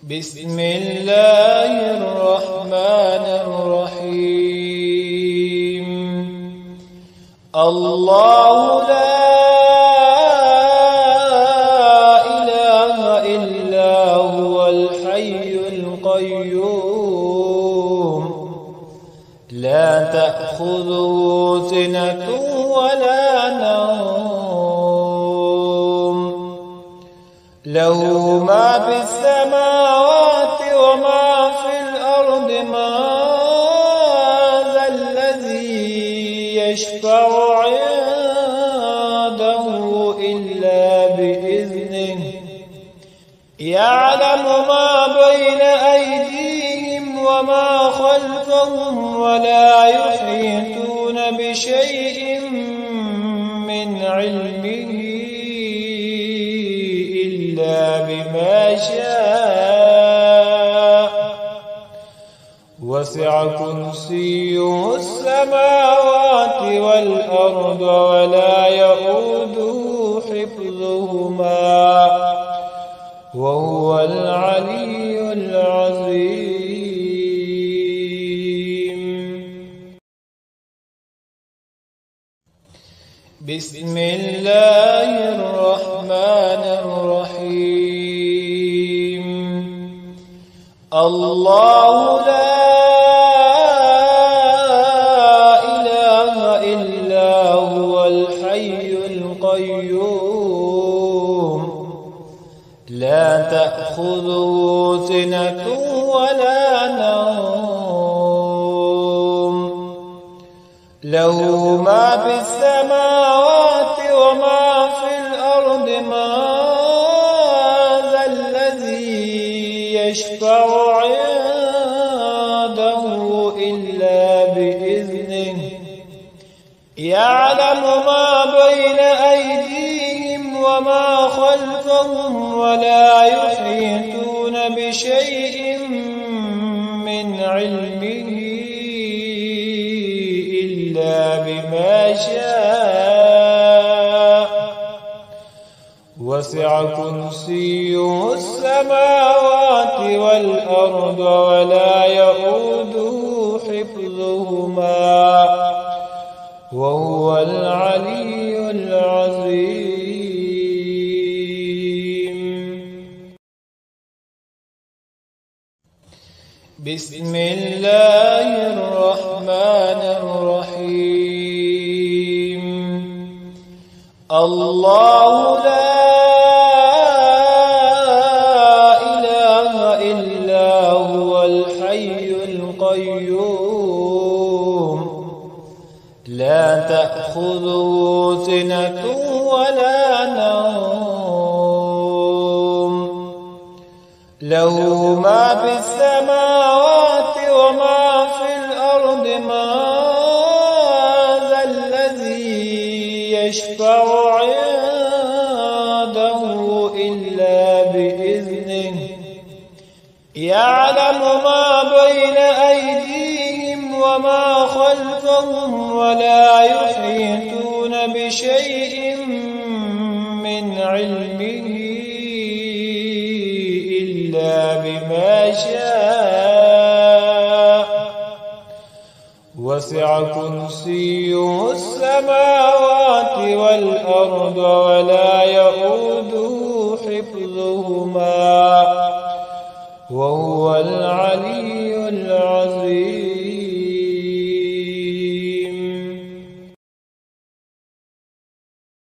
بسم الله الرحمن الرحيم. الله لا إله إلا هو الحي القيوم لا تأخذه سنة ولا نوم له ما في السماوات وما في الأرض من ذا الذي يشفع عنده إلا بإذنه يعلم ما بين أيديهم وما خلفهم ولا يحيطون بشيء من علمه إلا بما شاء وسع كرسيه السماوات والأرض ولا يؤوده حفظهما وهو العلي العظيم. بسم الله الرحمن الرحيم. الله لا إله إلا هو الحي القيوم لا تأخذه سنة ولا نوم له ما في السماوات وما في الأرض من ذا الذي يشفع عنده إلا بإذنه يعلم ما بين أيديهم وما خلفهم ولا يحيطون بشيء من علمه إلا بما شاء وسع كرسيه السماوات والأرض ولا يؤوده حفظهما وهو العلي العظيم. بسم الله الرحمن الرحيم. الله لا إله إلا هو الحي القيوم لا تأخذه سنة ولا نوم له ما في السماوات وما في الأرض من ذا الذي يشفع عنده إلا بإذنه يعلم ما بين أيديهم وما خلفهم ولا يحيطون بشيء من علمه إلا بما شاء وسع كرسيه السماوات والأرض ولا يؤوده حفظهما وهو العلي العظيم.